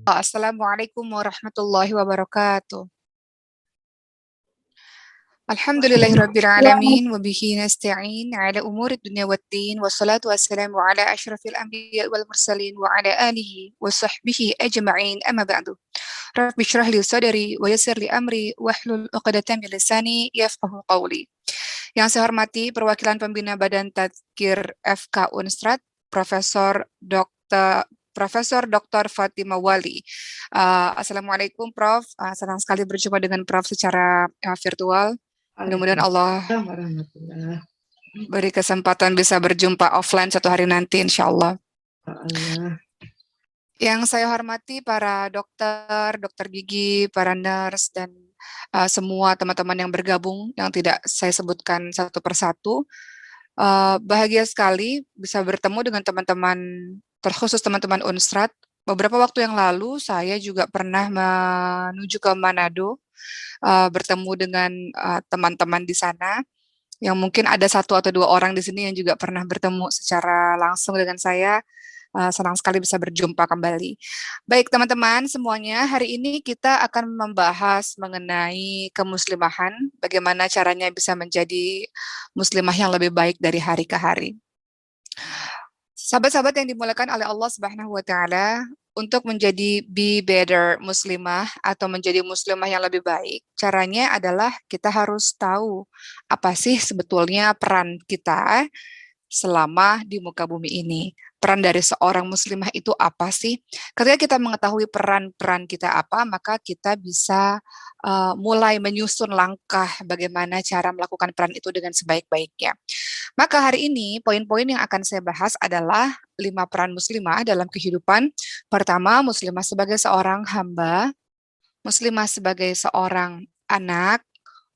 Assalamualaikum warahmatullahi wabarakatuh. Alhamdulillahirabbil alamin wa bihi nasta'in ala umuri dunya waddin wassalatu wassalamu ala asyrafil anbiya'i wal mursalin wa ala alihi wa sahbihi ajma'in amma ba'du. Rabbi shrah li sadri wa yassir li amri wahlul 'uqdatam min lisani yafqahu qawli. Yang saya hormati perwakilan pembina Badan Tadkir FK Unstrat, Profesor Dr. Fatima Wali. Assalamualaikum Prof. Senang sekali berjumpa dengan Prof secara virtual. Mudah-mudahan Allah beri kesempatan bisa berjumpa offline satu hari nanti, insya Allah. Yang saya hormati para dokter gigi, para nurse, dan semua teman-teman yang bergabung yang tidak saya sebutkan satu persatu. Bahagia sekali bisa bertemu dengan teman-teman, terkhusus teman-teman Unstrat. Beberapa waktu yang lalu saya juga pernah menuju ke Manado, bertemu dengan teman-teman di sana, yang mungkin ada satu atau dua orang di sini yang juga pernah bertemu secara langsung dengan saya. Senang sekali bisa berjumpa kembali. Baik teman-teman semuanya, hari ini kita akan membahas mengenai kemuslimahan, bagaimana caranya bisa menjadi muslimah yang lebih baik dari hari ke hari. Sahabat-sahabat yang dimuliakan oleh Allah Subhanahu wa taala, untuk menjadi be better muslimah atau menjadi muslimah yang lebih baik, caranya adalah kita harus tahu apa sih sebetulnya peran kita selama di muka bumi ini. Peran dari seorang muslimah itu apa sih? Ketika kita mengetahui peran-peran kita apa, maka kita bisa mulai menyusun langkah bagaimana cara melakukan peran itu dengan sebaik-baiknya. Maka hari ini poin-poin yang akan saya bahas adalah 5 peran muslimah dalam kehidupan. Pertama, muslimah sebagai seorang hamba, muslimah sebagai seorang anak,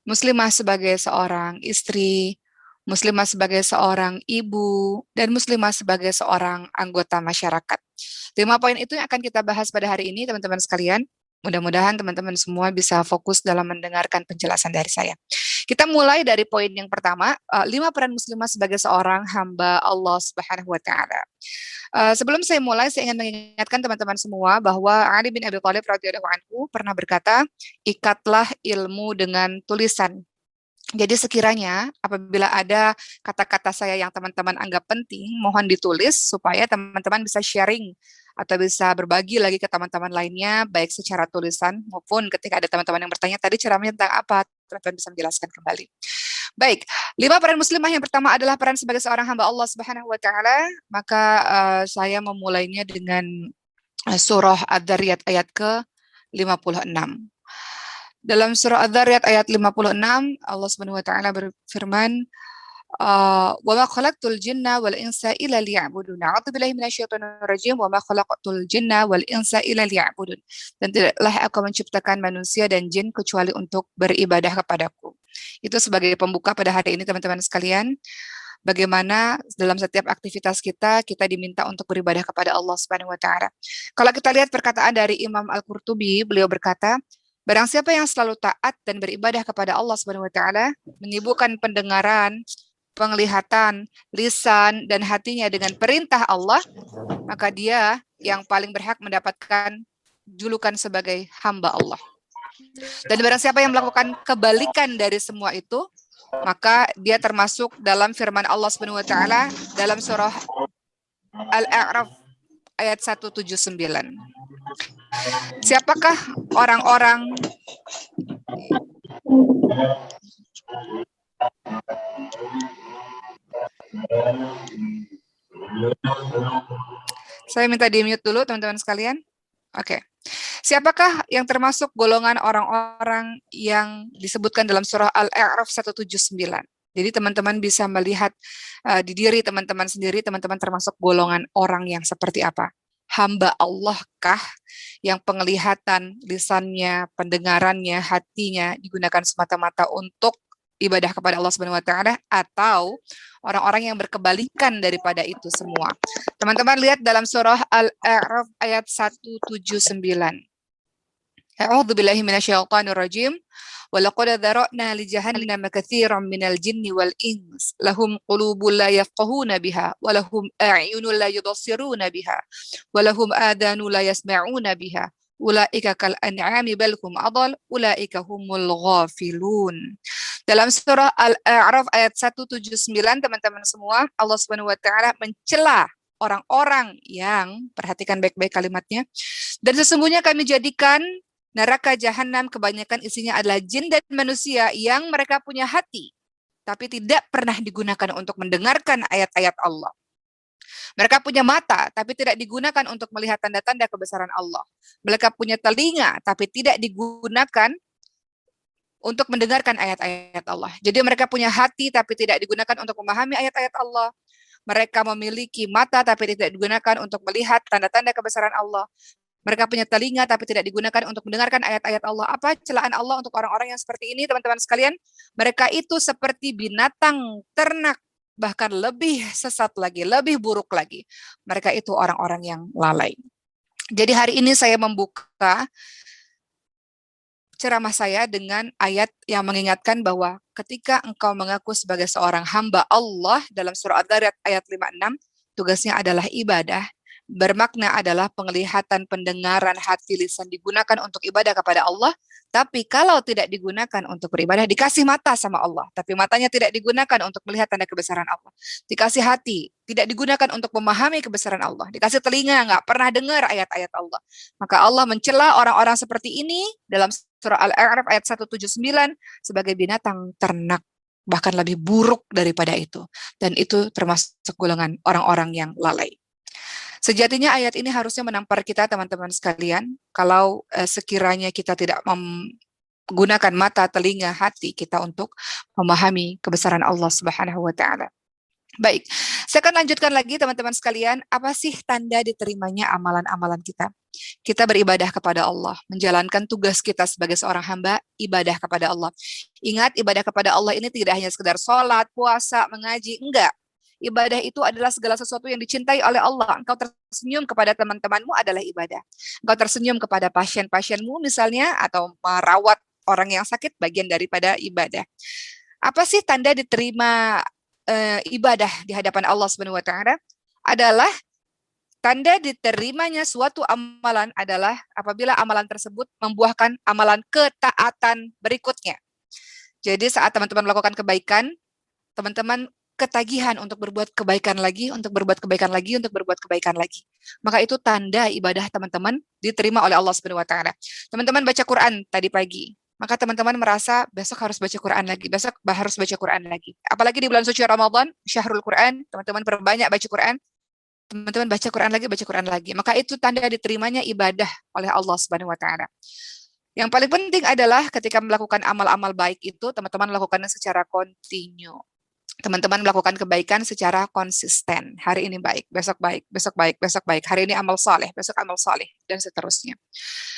muslimah sebagai seorang istri, muslimah sebagai seorang ibu, dan muslimah sebagai seorang anggota masyarakat. 5 poin itu yang akan kita bahas pada hari ini, teman-teman sekalian. Mudah-mudahan teman-teman semua bisa fokus dalam mendengarkan penjelasan dari saya. Kita mulai dari poin yang pertama, 5 peran muslimah sebagai seorang hamba Allah Subhanahu wa taala. Sebelum saya mulai, saya ingin mengingatkan teman-teman semua bahwa Ali bin Abi Thalib radhiyallahu anhu pernah berkata, ikatlah ilmu dengan tulisan. Jadi sekiranya apabila ada kata-kata saya yang teman-teman anggap penting, mohon ditulis supaya teman-teman bisa sharing atau bisa berbagi lagi ke teman-teman lainnya, baik secara tulisan maupun ketika ada teman-teman yang bertanya tadi ceramahnya tentang apa, teman-teman bisa menjelaskan kembali. Baik, 5 peran muslimah yang pertama adalah peran sebagai seorang hamba Allah Subhanahu wa taala, maka saya memulainya dengan surah Adz-Dzarriyat ayat ke-56. Dalam surah Adz-Dzarriyat ayat 56, Allah Subhanahu wa taala berfirman, "Wa ma khalaqtul jinna wal insa illa liya'budun." A'udzubillahi minasyaitonir rajim. "Wa ma khalaqtul jinna wal insa illa liya'budun." Dan tidaklah aku menciptakan manusia dan jin kecuali untuk beribadah kepadaku. Itu sebagai pembuka pada hari ini teman-teman sekalian. Bagaimana dalam setiap aktivitas kita diminta untuk beribadah kepada Allah Subhanahu wa taala. Kalau kita lihat perkataan dari Imam Al-Qurtubi, beliau berkata, barang siapa yang selalu taat dan beribadah kepada Allah Subhanahu wa taala, menyibukkan pendengaran, penglihatan, lisan, dan hatinya dengan perintah Allah, maka dia yang paling berhak mendapatkan julukan sebagai hamba Allah. Dan barang siapa yang melakukan kebalikan dari semua itu, maka dia termasuk dalam firman Allah Subhanahu wa taala dalam surah Al-A'raf ayat 179. Siapakah orang-orang Saya minta di-mute dulu teman-teman sekalian. Oke. Siapakah yang termasuk golongan orang-orang yang disebutkan dalam surah Al-A'raf 179? Jadi teman-teman bisa melihat di diri teman-teman sendiri, teman-teman termasuk golongan orang yang seperti apa? Hamba Allah kah yang penglihatan, lisannya, pendengarannya, hatinya digunakan semata-mata untuk ibadah kepada Allah Subhanahu wa taala, atau orang-orang yang berkebalikan daripada itu semua? Teman-teman lihat dalam surah Al-A'raf ayat 179. A'udzu billahi minasyaitonir rajim. Walaqad dzara'na li jahannama katsiran minal jinni wal ins lahum qulubun la yafqahuna biha wa lahum a'yunun la yubsiruna biha wa lahum adhanun la yasma'una biha ulaika kal an'ami bal hum adall, ulaika humul ghafilun. Dalam surah Al-A'raf ayat 179, teman-teman semua, Allah Subhanahu wa taala mencela orang-orang yang, perhatikan baik-baik kalimatnya, dan sesungguhnya kami jadikan neraka jahanam kebanyakan isinya adalah jin dan manusia yang mereka punya hati, tapi tidak pernah digunakan untuk mendengarkan ayat-ayat Allah. Mereka punya mata, tapi tidak digunakan untuk melihat tanda-tanda kebesaran Allah. Mereka punya telinga, tapi tidak digunakan untuk mendengarkan ayat-ayat Allah. Jadi mereka punya hati, tapi tidak digunakan untuk memahami ayat-ayat Allah. Mereka memiliki mata, tapi tidak digunakan untuk melihat tanda-tanda kebesaran Allah. Mereka punya telinga, tapi tidak digunakan untuk mendengarkan ayat-ayat Allah. Apa celaan Allah untuk orang-orang yang seperti ini, teman-teman sekalian? Mereka itu seperti binatang ternak, bahkan lebih sesat lagi, lebih buruk lagi. Mereka itu orang-orang yang lalai. Jadi hari ini saya membuka ceramah saya dengan ayat yang mengingatkan bahwa ketika engkau mengaku sebagai seorang hamba Allah dalam surah Ad-Dariyat ayat 56, tugasnya adalah ibadah. Bermakna adalah penglihatan, pendengaran, hati, lisan digunakan untuk ibadah kepada Allah. Tapi kalau tidak digunakan untuk beribadah, dikasih mata sama Allah. Tapi matanya tidak digunakan untuk melihat tanda kebesaran Allah. Dikasih hati, tidak digunakan untuk memahami kebesaran Allah. Dikasih telinga, nggak pernah dengar ayat-ayat Allah. Maka Allah mencela orang-orang seperti ini dalam surah Al-A'raf ayat 179 sebagai binatang ternak. Bahkan lebih buruk daripada itu. Dan itu termasuk golongan orang-orang yang lalai. Sejatinya ayat ini harusnya menampar kita teman-teman sekalian, kalau sekiranya kita tidak menggunakan mata, telinga, hati kita untuk memahami kebesaran Allah Subhanahu wa taala. Baik, saya akan lanjutkan lagi teman-teman sekalian, apa sih tanda diterimanya amalan-amalan kita? Kita beribadah kepada Allah, menjalankan tugas kita sebagai seorang hamba, ibadah kepada Allah. Ingat, ibadah kepada Allah ini tidak hanya sekedar sholat, puasa, mengaji, enggak. Ibadah itu adalah segala sesuatu yang dicintai oleh Allah. Engkau tersenyum kepada teman-temanmu adalah ibadah. Engkau tersenyum kepada pasien-pasienmu misalnya, atau merawat orang yang sakit, bagian daripada ibadah. Apa sih tanda diterima ibadah di hadapan Allah Subhanahu wa taala? Adalah tanda diterimanya suatu amalan adalah apabila amalan tersebut membuahkan amalan ketaatan berikutnya. Jadi saat teman-teman melakukan kebaikan, teman-teman ketagihan untuk berbuat kebaikan lagi, untuk berbuat kebaikan lagi, untuk berbuat kebaikan lagi. Maka itu tanda ibadah teman-teman diterima oleh Allah Subhanahu wa taala. Teman-teman baca Quran tadi pagi, maka teman-teman merasa besok harus baca Quran lagi, besok harus baca Quran lagi. Apalagi di bulan suci Ramadan, Syahrul Quran, teman-teman perbanyak baca Quran. Teman-teman baca Quran lagi, baca Quran lagi. Maka itu tanda diterimanya ibadah oleh Allah Subhanahu wa taala. Yang paling penting adalah ketika melakukan amal-amal baik itu, teman-teman melakukannya secara kontinu. Teman-teman melakukan kebaikan secara konsisten. Hari ini baik, besok baik, besok baik, besok baik. Hari ini amal soleh, besok amal soleh, dan seterusnya.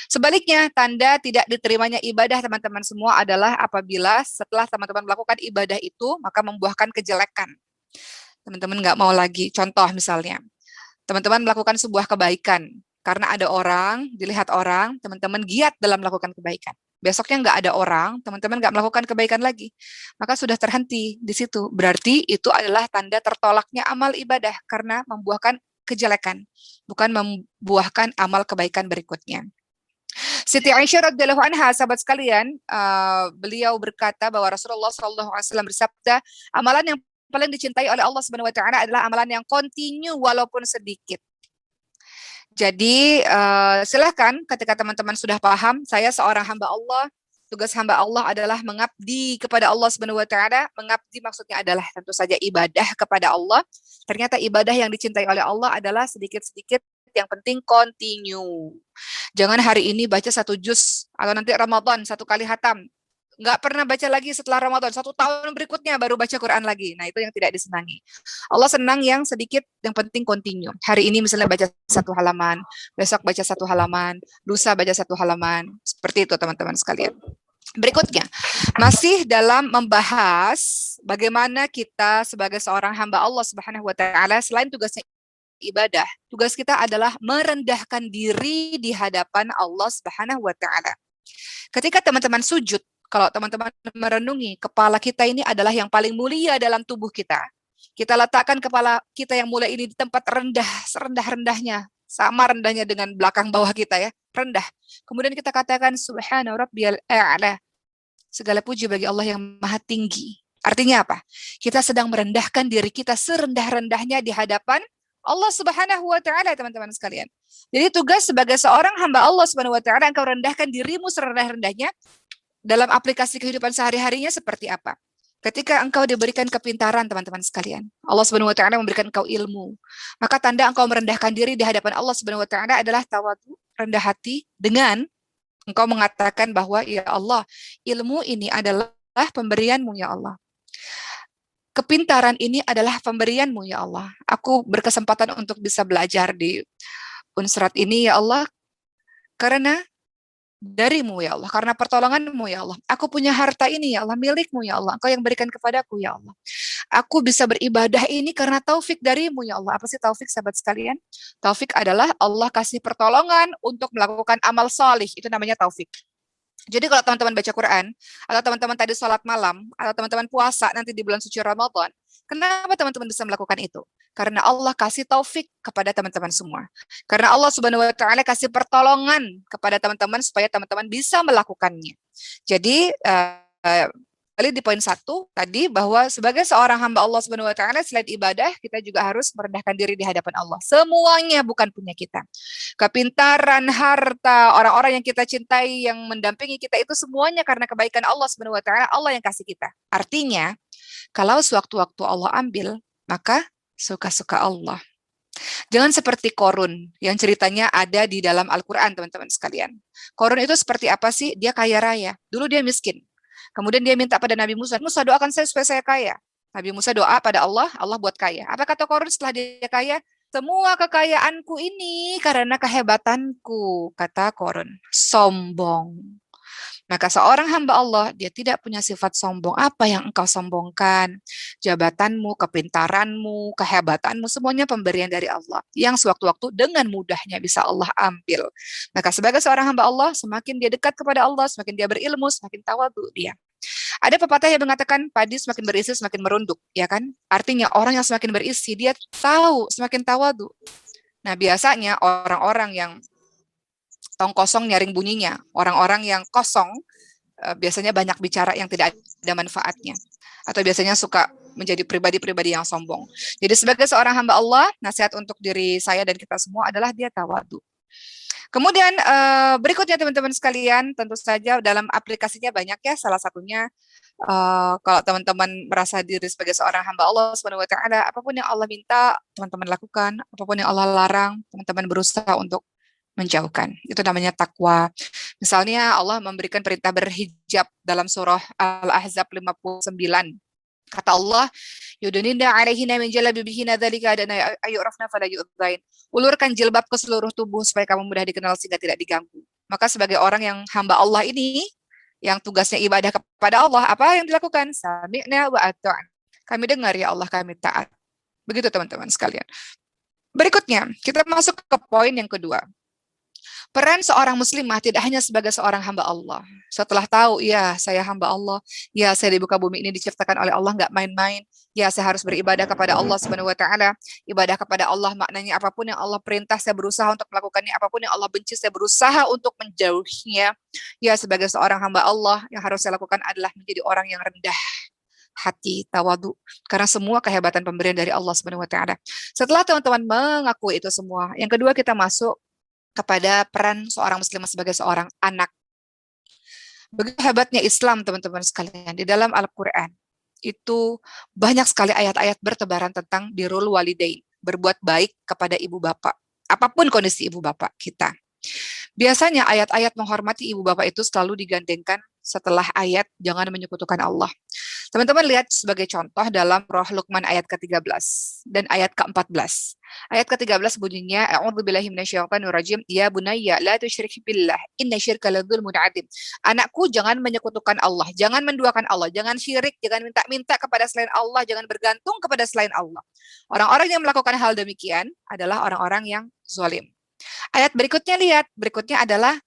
Sebaliknya, tanda tidak diterimanya ibadah teman-teman semua adalah apabila setelah teman-teman melakukan ibadah itu, maka membuahkan kejelekan. Teman-teman nggak mau lagi. Contoh misalnya, teman-teman melakukan sebuah kebaikan. Karena ada orang, dilihat orang, teman-teman giat dalam melakukan kebaikan. Besoknya nggak ada orang, teman-teman nggak melakukan kebaikan lagi. Maka sudah terhenti di situ. Berarti itu adalah tanda tertolaknya amal ibadah karena membuahkan kejelekan, bukan membuahkan amal kebaikan berikutnya. Siti Aisyah radhiyallahu anha, sahabat sekalian, beliau berkata bahwa Rasulullah SAW bersabda, amalan yang paling dicintai oleh Allah Subhanahu wa taala adalah amalan yang kontinu walaupun sedikit. Jadi silahkan ketika teman-teman sudah paham, saya seorang hamba Allah, tugas hamba Allah adalah mengabdi kepada Allah Subhanahu wa taala. Mengabdi maksudnya adalah tentu saja ibadah kepada Allah. Ternyata ibadah yang dicintai oleh Allah adalah sedikit-sedikit, yang penting continue. Jangan hari ini baca 1 juz, atau nanti Ramadan 1 kali khatam. Nggak pernah baca lagi setelah Ramadan, 1 tahun berikutnya baru baca Quran lagi. Nah, itu yang tidak disenangi. Allah senang yang sedikit, yang penting continue. Hari ini misalnya baca 1 halaman, besok baca 1 halaman, lusa baca 1 halaman. Seperti itu teman-teman sekalian. Berikutnya, masih dalam membahas bagaimana kita sebagai seorang hamba Allah Subhanahu wa taala, selain tugasnya ibadah, tugas kita adalah merendahkan diri di hadapan Allah Subhanahu wa taala. Ketika teman-teman sujud, kalau teman-teman merenungi, kepala kita ini adalah yang paling mulia dalam tubuh kita. Kita letakkan kepala kita yang mulai ini di tempat rendah, serendah-rendahnya, sama rendahnya dengan belakang bawah kita ya, rendah. Kemudian kita katakan subhana rabbiyal a'la. Segala puji bagi Allah yang maha tinggi. Artinya apa? Kita sedang merendahkan diri kita serendah-rendahnya di hadapan Allah Subhanahu wa taala, teman-teman sekalian. Jadi tugas sebagai seorang hamba Allah Subhanahu wa taala, engkau rendahkan dirimu serendah-rendahnya dalam aplikasi kehidupan sehari-harinya seperti apa? Ketika engkau diberikan kepintaran, teman-teman sekalian, Allah Subhanahu wa taala memberikan engkau ilmu, maka tanda engkau merendahkan diri di hadapan Allah Subhanahu wa taala adalah tawadu, rendah hati, dengan engkau mengatakan bahwa ya Allah, ilmu ini adalah pemberianmu ya Allah. Kepintaran ini adalah pemberianmu ya Allah. Aku berkesempatan untuk bisa belajar di Unsrat ini ya Allah, karena darimu ya Allah, karena pertolonganmu ya Allah. Aku punya harta ini ya Allah, milikmu ya Allah. Engkau yang berikan kepadaku ya Allah. Aku bisa beribadah ini karena taufik darimu ya Allah. Apa sih taufik, sahabat sekalian? Taufik adalah Allah kasih pertolongan untuk melakukan amal solih. Itu namanya taufik. Jadi kalau teman-teman baca Quran, atau teman-teman tadi sholat malam, atau teman-teman puasa nanti di bulan suci Ramadan, kenapa teman-teman bisa melakukan itu? Karena Allah kasih taufik kepada teman-teman semua. Karena Allah Subhanahu wa taala kasih pertolongan kepada teman-teman supaya teman-teman bisa melakukannya. Jadi kali di poin 1 tadi bahwa sebagai seorang hamba Allah Subhanahu wa taala, selain ibadah, kita juga harus merendahkan diri di hadapan Allah. Semuanya bukan punya kita. Kepintaran, harta, orang-orang yang kita cintai, yang mendampingi kita, itu semuanya karena kebaikan Allah Subhanahu wa taala, Allah yang kasih kita. Artinya, kalau sewaktu-waktu Allah ambil, maka suka-suka Allah. Jangan seperti Korun yang ceritanya ada di dalam Al-Quran, teman-teman sekalian. Korun itu seperti apa sih? Dia kaya raya. Dulu dia miskin. Kemudian dia minta pada Nabi Musa, Musa doakan saya supaya saya kaya. Nabi Musa doa pada Allah, Allah buat kaya. Apa kata Korun setelah dia kaya? Semua kekayaanku ini karena kehebatanku, kata Korun. Sombong. Maka seorang hamba Allah, dia tidak punya sifat sombong. Apa yang engkau sombongkan? Jabatanmu, kepintaranmu, kehebatanmu, semuanya pemberian dari Allah. Yang sewaktu-waktu dengan mudahnya bisa Allah ambil. Maka sebagai seorang hamba Allah, semakin dia dekat kepada Allah, semakin dia berilmu, semakin tawadu dia. Ada pepatah yang mengatakan padi semakin berisi semakin merunduk, ya kan? Artinya orang yang semakin berisi, dia tahu semakin tawadu. Nah, biasanya orang-orang yang tong kosong nyaring bunyinya. Orang-orang yang kosong biasanya banyak bicara yang tidak ada manfaatnya. Atau biasanya suka menjadi pribadi-pribadi yang sombong. Jadi sebagai seorang hamba Allah, nasihat untuk diri saya dan kita semua adalah dia tawadu. Kemudian berikutnya teman-teman sekalian, tentu saja dalam aplikasinya banyak ya. Salah satunya kalau teman-teman merasa diri sebagai seorang hamba Allah Subhanahu wa taala, apapun yang Allah minta, teman-teman lakukan. Apapun yang Allah larang, teman-teman berusaha untuk menjauhkan. Itu namanya takwa. Misalnya Allah memberikan perintah berhijab dalam surah Al-Ahzab 59. Kata Allah, yudunina alaihina min jalabibihinna dzalika adana ayurafna fala yu'dzain. Ulurkan jilbab ke seluruh tubuh supaya kamu mudah dikenal sehingga tidak diganggu. Maka sebagai orang yang hamba Allah ini, yang tugasnya ibadah kepada Allah, apa yang dilakukan? Sami'na wa ata'na. Kami dengar ya Allah, kami taat. Begitu teman-teman sekalian. Berikutnya, kita masuk ke poin yang kedua. Peran seorang muslimah tidak hanya sebagai seorang hamba Allah. Setelah tahu, ya saya hamba Allah, ya saya di muka bumi ini diciptakan oleh Allah, nggak main-main. Ya saya harus beribadah kepada Allah Subhanahu wa taala. Ibadah kepada Allah maknanya apapun yang Allah perintah saya berusaha untuk melakukannya, apapun yang Allah benci saya berusaha untuk menjauhinya. Ya sebagai seorang hamba Allah yang harus saya lakukan adalah menjadi orang yang rendah hati, tawadu, karena semua kehebatan pemberian dari Allah Subhanahu wa taala. Setelah teman-teman mengakui itu semua, yang kedua kita masuk kepada peran seorang muslimah sebagai seorang anak. Begitu hebatnya Islam, teman-teman sekalian. Di dalam Al-Quran, itu banyak sekali ayat-ayat bertebaran tentang birrul walidain, berbuat baik kepada ibu bapak. Apapun kondisi ibu bapak kita. Biasanya ayat-ayat menghormati ibu bapak itu selalu digandengkan setelah ayat jangan menyekutukan Allah. Teman-teman lihat sebagai contoh dalam Roh Luqman ayat ke-13 dan ayat ke-14. Ayat ke-13 bunyinya, A'udzubillahi minasyaitonirrajim, ya bunayya la tusyrik billah, inna syirka ladzulmun adzim. Anakku, jangan menyekutukan Allah, jangan menduakan Allah, jangan syirik, jangan minta-minta kepada selain Allah, jangan bergantung kepada selain Allah. Orang-orang yang melakukan hal demikian adalah orang-orang yang zalim. Ayat berikutnya lihat, berikutnya adalah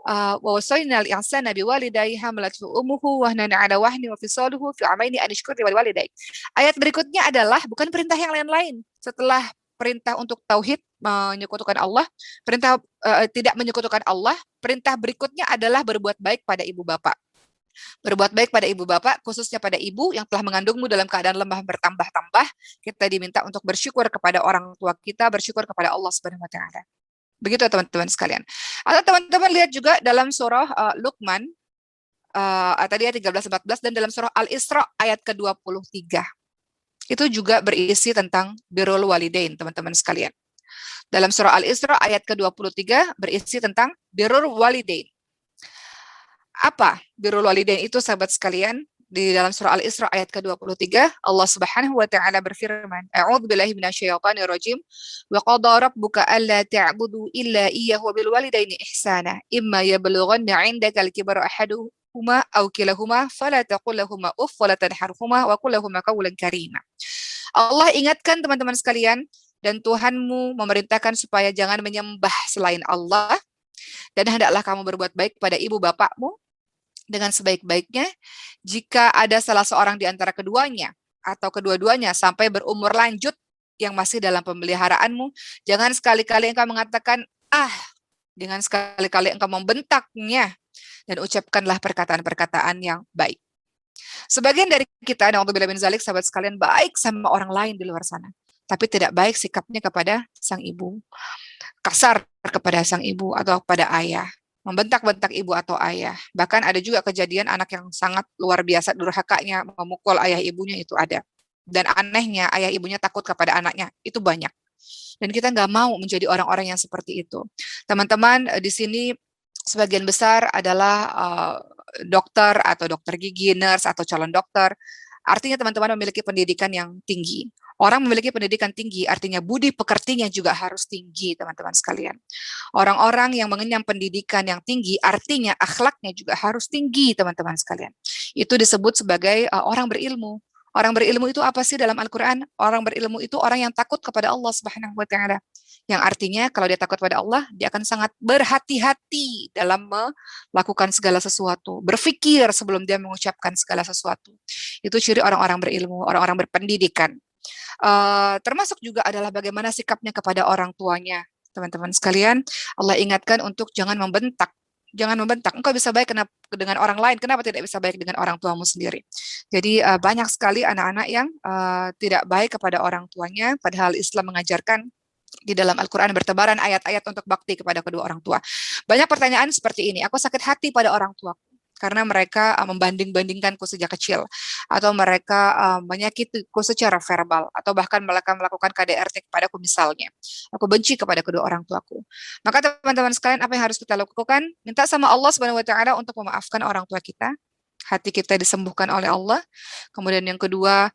wa wasaina al-insana biwalidayhi hamalathu ummuhu wahnan 'ala wahnin wa fisaluhu fi 'amaini an ishkur li walidayk. Ayat berikutnya adalah bukan perintah yang lain-lain. Setelah perintah untuk tauhid menyekutukan Allah, perintah tidak menyekutukan Allah, perintah berikutnya adalah berbuat baik pada ibu bapak. Berbuat baik pada ibu bapak, khususnya pada ibu yang telah mengandungmu dalam keadaan lemah bertambah-tambah. Kita diminta untuk bersyukur kepada orang tua kita, bersyukur kepada Allah Subhanahu wa taala. Begitu teman-teman sekalian. Atau teman-teman lihat juga dalam surah Luqman tadi ayat 13-14 dan dalam surah Al-Isra ayat ke-23. Itu juga berisi tentang birrul walidain, teman-teman sekalian. Dalam surah Al-Isra ayat ke-23 berisi tentang birrul walidain. Apa birrul walidain itu, sahabat sekalian? Di dalam surah Al-Isra ayat ke-23, Allah Subhanahu wa taala berfirman, A'udzubillahi minasyaitonir rajim. Wa qada rabbuka alla ta'budu illa iyyahu wa bil walidaini ihsana. Imma yablughanna 'indaka al-kibara ahaduhuma aw kilahuma fala taqul lahumā uff wa la tanharhumā wa qul lahumā qawlan karīmā. Allah ingatkan teman-teman sekalian, dan Tuhanmu memerintahkan supaya jangan menyembah selain Allah, dan hendaklah kamu berbuat baik pada ibu bapakmu dengan sebaik-baiknya. Jika ada salah seorang di antara keduanya atau kedua-duanya sampai berumur lanjut yang masih dalam pemeliharaanmu, jangan sekali-kali engkau mengatakan jangan sekali-kali engkau membentaknya, dan ucapkanlah perkataan-perkataan yang baik. Sebagian dari kita, na'udzubillah min zalik, sahabat sekalian, baik sama orang lain di luar sana, tapi tidak baik sikapnya kepada sang ibu, kasar kepada sang ibu atau kepada ayah, membentak-bentak ibu atau ayah. Bahkan ada juga kejadian anak yang sangat luar biasa durhakanya memukul ayah ibunya, itu ada. Dan anehnya ayah ibunya takut kepada anaknya, itu banyak. Dan kita nggak mau menjadi orang-orang yang seperti itu. Teman-teman, di sini sebagian besar adalah dokter atau dokter gigi, nurse atau calon dokter. Artinya teman-teman memiliki pendidikan yang tinggi. Orang memiliki pendidikan tinggi, artinya budi pekertinya juga harus tinggi, teman-teman sekalian. Orang-orang yang mengenyam pendidikan yang tinggi, artinya akhlaknya juga harus tinggi, teman-teman sekalian. Itu disebut sebagai orang berilmu. Orang berilmu itu apa sih dalam Al-Quran? Orang berilmu itu orang yang takut kepada Allah Subhanahu wa taala. Yang artinya kalau dia takut pada Allah, dia akan sangat berhati-hati dalam melakukan segala sesuatu, berpikir sebelum dia mengucapkan segala sesuatu. Itu ciri orang-orang berilmu, orang-orang berpendidikan. Termasuk juga adalah bagaimana sikapnya kepada orang tuanya. Teman-teman sekalian, Allah ingatkan untuk jangan membentak. Jangan membentak. Engkau bisa baik dengan orang lain, kenapa tidak bisa baik dengan orang tuamu sendiri? Jadi banyak sekali anak-anak yang tidak baik kepada orang tuanya, padahal Islam mengajarkan di dalam Al-Quran bertebaran ayat-ayat untuk bakti kepada kedua orang tua. Banyak pertanyaan seperti ini, aku sakit hati pada orang tuaku karena mereka membanding-bandingkanku sejak kecil, atau mereka menyakitiku secara verbal, atau bahkan mereka melakukan KDRT kepadaku misalnya. Aku benci kepada kedua orang tuaku. Maka teman-teman sekalian, apa yang harus kita lakukan? Minta sama Allah Subhanahu wa taala untuk memaafkan orang tua kita. Hati kita disembuhkan oleh Allah. Kemudian yang kedua,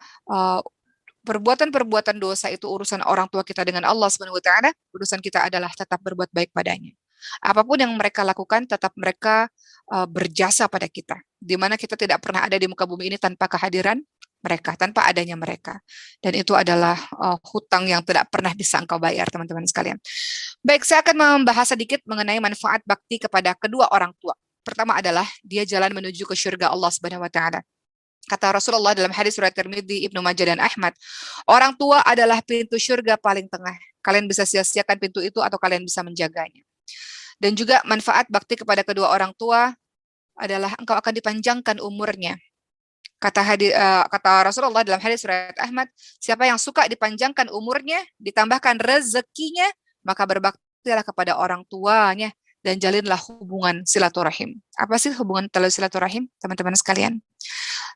perbuatan-perbuatan dosa itu urusan orang tua kita dengan Allah Subhanahu wa taala. Urusan kita adalah tetap berbuat baik padanya. Apapun yang mereka lakukan, tetap mereka berjasa pada kita. Di mana kita tidak pernah ada di muka bumi ini tanpa kehadiran mereka, tanpa adanya mereka. Dan itu adalah hutang yang tidak pernah bisa engkau bayar, teman-teman sekalian. Baik, saya akan membahas sedikit mengenai manfaat bakti kepada kedua orang tua. Pertama adalah dia jalan menuju ke surga Allah Subhanahu wa taala. Kata Rasulullah dalam hadis riwayat Tirmidzi, Ibnu Majah dan Ahmad, orang tua adalah pintu surga paling tengah. Kalian bisa sia-siakan pintu itu atau kalian bisa menjaganya. Dan juga manfaat bakti kepada kedua orang tua adalah engkau akan dipanjangkan umurnya. Kata Rasulullah dalam hadis riwayat Ahmad, siapa yang suka dipanjangkan umurnya, ditambahkan rezekinya, maka berbaktilah kepada orang tuanya dan jalinlah hubungan silaturahim. Apa sih hubungan tali silaturahim, teman-teman sekalian?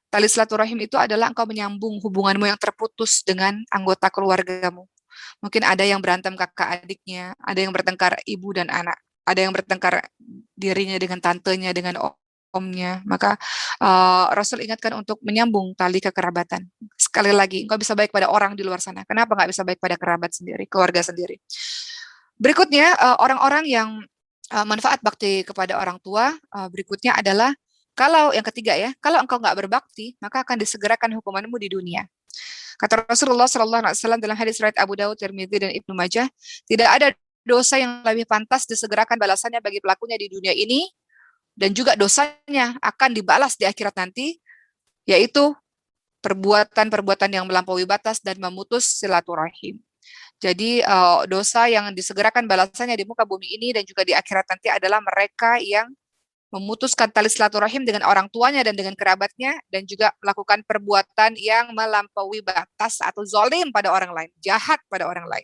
Tali silaturahim itu adalah engkau menyambung hubunganmu yang terputus dengan anggota keluargamu. Mungkin ada yang berantem kakak adiknya, ada yang bertengkar ibu dan anak, ada yang bertengkar dirinya dengan tantenya, dengan omnya. Maka Rasul ingatkan untuk menyambung tali kekerabatan. Sekali lagi, engkau bisa baik pada orang di luar sana. Kenapa nggak bisa baik pada kerabat sendiri, keluarga sendiri? Berikutnya, orang-orang yang manfaat bakti kepada orang tua, berikutnya adalah, kalau yang ketiga ya, kalau engkau nggak berbakti, maka akan disegerakan hukumanmu di dunia. Kata Rasulullah SAW dalam hadis riwayat Abu Dawud, Tirmidzi dan Ibnu Majah, tidak ada dosa yang lebih pantas disegerakan balasannya bagi pelakunya di dunia ini dan juga dosanya akan dibalas di akhirat nanti, yaitu perbuatan-perbuatan yang melampaui batas dan memutus silaturahim. Jadi dosa yang disegerakan balasannya di muka bumi ini dan juga di akhirat nanti adalah mereka yang memutuskan tali silaturahim dengan orang tuanya dan dengan kerabatnya, dan juga melakukan perbuatan yang melampaui batas atau zolim pada orang lain, jahat pada orang lain.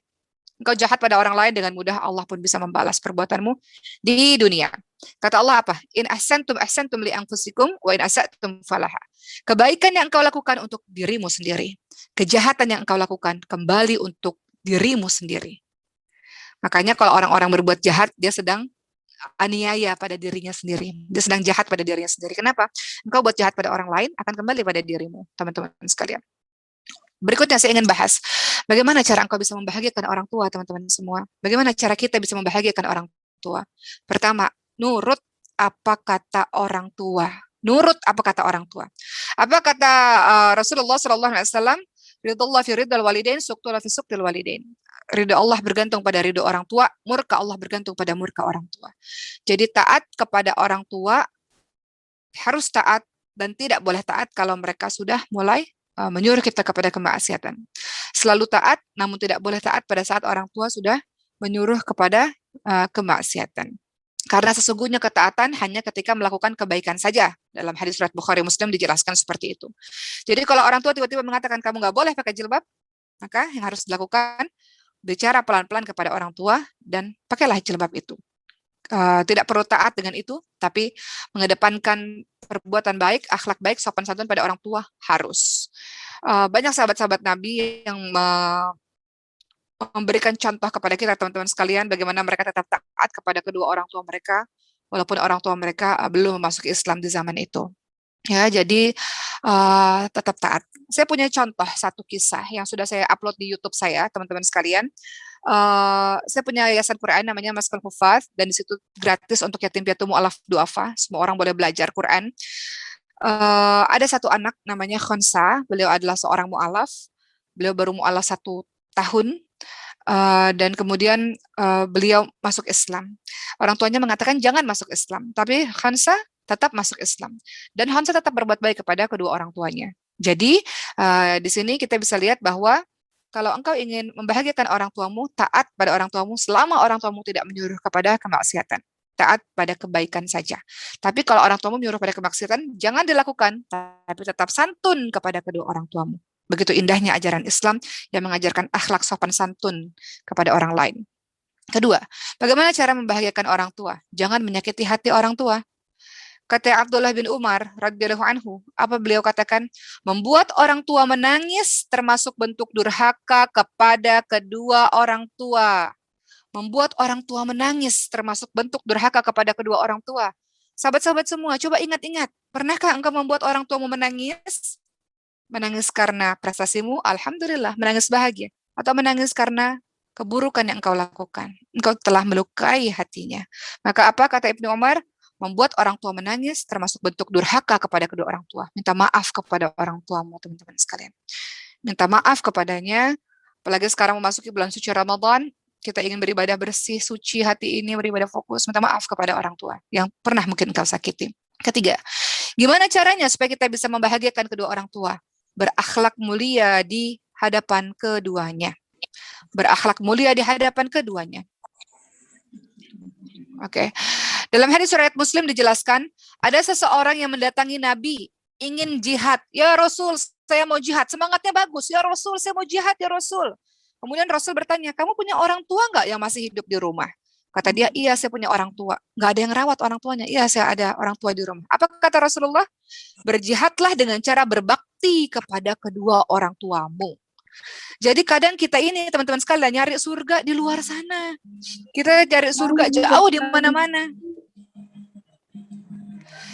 Engkau jahat pada orang lain, dengan mudah Allah pun bisa membalas perbuatanmu di dunia. Kata Allah apa? In ahsantum li anfusikum wa in asatum falaha. Kebaikan yang engkau lakukan untuk dirimu sendiri. Kejahatan yang engkau lakukan kembali untuk dirimu sendiri. Makanya kalau orang-orang berbuat jahat, dia sedang aniaya pada dirinya sendiri. Dia sedang jahat pada dirinya sendiri. Kenapa? Engkau buat jahat pada orang lain akan kembali pada dirimu, teman-teman sekalian. Berikutnya saya ingin bahas bagaimana cara engkau bisa membahagiakan orang tua, teman-teman semua. Bagaimana cara kita bisa membahagiakan orang tua. Pertama, nurut apa kata orang tua. Nurut apa kata orang tua. Apa kata Rasulullah SAW? Ridullah fi ridal walidain, suktullah fi suktil walidain. Ridho Allah bergantung pada ridho orang tua, murka Allah bergantung pada murka orang tua. Jadi taat kepada orang tua, harus taat dan tidak boleh taat kalau mereka sudah mulai menyuruh kita kepada kemaksiatan. Selalu taat, namun tidak boleh taat pada saat orang tua sudah menyuruh kepada kemaksiatan. Karena sesungguhnya ketaatan hanya ketika melakukan kebaikan saja. Dalam hadis riwayat Bukhari Muslim dijelaskan seperti itu. Jadi kalau orang tua tiba-tiba mengatakan kamu nggak boleh pakai jilbab, maka yang harus dilakukan, bicara pelan-pelan kepada orang tua dan pakailah jilbab itu. Tidak perlu taat dengan itu, tapi mengedepankan perbuatan baik, akhlak baik, sopan santun pada orang tua harus. Banyak sahabat-sahabat Nabi yang memberikan contoh kepada kita, teman-teman sekalian, bagaimana mereka tetap taat kepada kedua orang tua mereka, walaupun orang tua mereka belum memasuki Islam di zaman itu. Ya, jadi tetap taat. Saya punya contoh satu kisah yang sudah saya upload di YouTube saya, teman-teman sekalian. Saya punya yayasan Quran namanya Maskul Hufaz, dan di situ gratis untuk yatim piatu mu'alaf du'afa. Semua orang boleh belajar Quran. Ada satu anak namanya Khonsa, beliau adalah seorang mu'alaf. Beliau baru mu'alaf 1 tahun. Dan kemudian beliau masuk Islam. Orang tuanya mengatakan jangan masuk Islam, tapi Khonsa tetap masuk Islam. Dan Khonsa tetap berbuat baik kepada kedua orang tuanya. Jadi di sini kita bisa lihat bahwa kalau engkau ingin membahagiakan orang tuamu, taat pada orang tuamu selama orang tuamu tidak menyuruh kepada kemaksiatan. Taat pada kebaikan saja. Tapi kalau orang tuamu menyuruh pada kemaksiatan, jangan dilakukan, tapi tetap santun kepada kedua orang tuamu. Begitu indahnya ajaran Islam yang mengajarkan akhlak sopan santun kepada orang lain. Kedua, bagaimana cara membahagiakan orang tua? Jangan menyakiti hati orang tua. Kata Abdullah bin Umar radhiyallahu anhu, apa beliau katakan? Membuat orang tua menangis termasuk bentuk durhaka kepada kedua orang tua. Membuat orang tua menangis termasuk bentuk durhaka kepada kedua orang tua. Sahabat-sahabat semua, coba ingat-ingat. Pernahkah engkau membuat orang tuamu menangis? Menangis karena prestasimu, alhamdulillah, menangis bahagia. Atau menangis karena keburukan yang engkau lakukan. Engkau telah melukai hatinya. Maka apa kata Ibnu Umar? Membuat orang tua menangis termasuk bentuk durhaka kepada kedua orang tua. Minta maaf kepada orang tuamu, teman-teman sekalian. Minta maaf kepadanya, apalagi sekarang memasuki bulan suci Ramadan, kita ingin beribadah bersih, suci hati ini, beribadah fokus, minta maaf kepada orang tua yang pernah mungkin engkau sakiti. Ketiga, gimana caranya supaya kita bisa membahagiakan kedua orang tua? Berakhlak mulia di hadapan keduanya. Berakhlak mulia di hadapan keduanya. Oke. Dalam hadis riwayat Muslim dijelaskan, ada seseorang yang mendatangi Nabi, ingin jihad. Ya Rasul, saya mau jihad. Semangatnya bagus. Ya Rasul, saya mau jihad ya Rasul. Kemudian Rasul bertanya, kamu punya orang tua nggak yang masih hidup di rumah? Kata dia, iya saya punya orang tua. Nggak ada yang rawat orang tuanya. Iya saya ada orang tua di rumah. Apa kata Rasulullah? Berjihadlah dengan cara berbakti kepada kedua orang tuamu. Jadi kadang kita ini teman-teman sekalian nyari surga di luar sana. Kita cari surga jauh di mana-mana.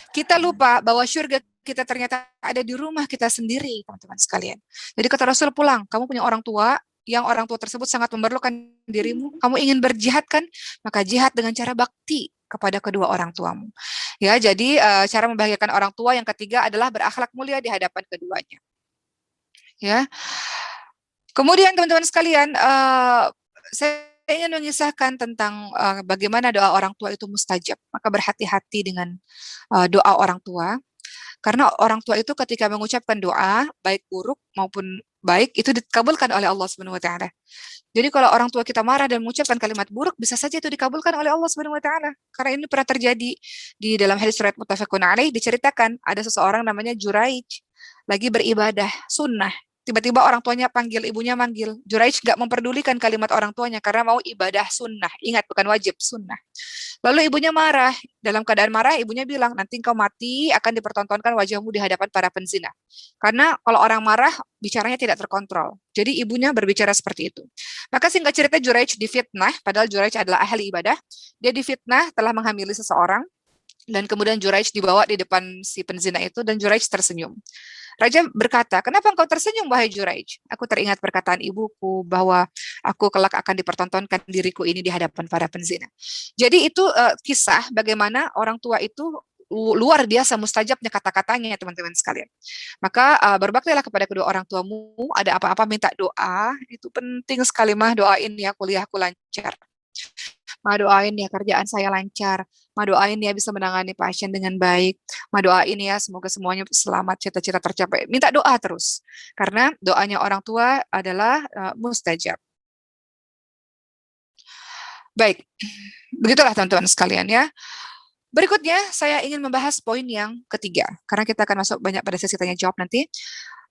Kita lupa bahwa surga kita ternyata ada di rumah kita sendiri, teman-teman sekalian. Jadi kata Rasul, pulang, kamu punya orang tua, yang orang tua tersebut sangat memerlukan dirimu, kamu ingin berjihad kan? Maka jihad dengan cara bakti kepada kedua orang tuamu. Ya, jadi cara membahagiakan orang tua yang ketiga adalah berakhlak mulia di hadapan keduanya. Ya. Kemudian teman-teman sekalian, saya ingin mengisahkan tentang bagaimana doa orang tua itu mustajab. Maka berhati-hati dengan doa orang tua. Karena orang tua itu ketika mengucapkan doa, baik buruk maupun baik, itu dikabulkan oleh Allah Subhanahu wa taala. Jadi kalau orang tua kita marah dan mengucapkan kalimat buruk, bisa saja itu dikabulkan oleh Allah Subhanahu wa taala. Karena ini pernah terjadi di dalam hadis riwayat muttafaqun alaih, diceritakan ada seseorang namanya Juraij lagi beribadah sunnah. Tiba-tiba orang tuanya panggil, ibunya manggil. Juraij gak memperdulikan kalimat orang tuanya karena mau ibadah sunnah. Ingat, bukan wajib, sunnah. Lalu ibunya marah. Dalam keadaan marah, ibunya bilang, nanti engkau mati akan dipertontonkan wajahmu di hadapan para penzina. Karena kalau orang marah, bicaranya tidak terkontrol. Jadi ibunya berbicara seperti itu. Maka singkat cerita Juraij difitnah, padahal Juraij adalah ahli ibadah. Dia difitnah telah menghamili seseorang, dan kemudian Juraij dibawa di depan si penzina itu, dan Juraij tersenyum. Raja berkata, kenapa engkau tersenyum, wahai Juraij? Aku teringat perkataan ibuku bahwa aku kelak akan dipertontonkan diriku ini di hadapan para penzina. Jadi itu kisah bagaimana orang tua itu luar biasa mustajabnya kata-katanya, teman-teman sekalian. Maka berbaktilah kepada kedua orang tuamu, ada apa-apa minta doa, itu penting sekali. Mah doain ya kuliahku lancar. Ma doain ya kerjaan saya lancar. Ma doain ya bisa menangani pasien dengan baik. Ma doain ya semoga semuanya selamat, cita-cita tercapai. Minta doa terus. Karena doanya orang tua adalah mustajab. Baik, begitulah teman-teman sekalian ya. Berikutnya saya ingin membahas poin yang ketiga. Karena kita akan masuk banyak pada sesi tanya jawab nanti.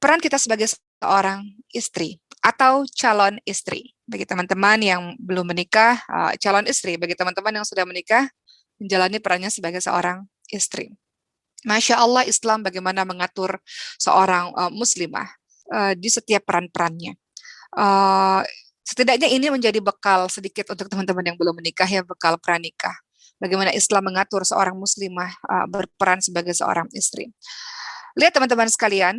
Peran kita sebagai seorang istri atau calon istri. Bagi teman-teman yang belum menikah, calon istri. Bagi teman-teman yang sudah menikah, menjalani perannya sebagai seorang istri. Masya Allah, Islam bagaimana mengatur seorang muslimah di setiap peran-perannya. Setidaknya ini menjadi bekal sedikit untuk teman-teman yang belum menikah, ya, bekal pranikah. Bagaimana Islam mengatur seorang muslimah berperan sebagai seorang istri. Lihat teman-teman sekalian,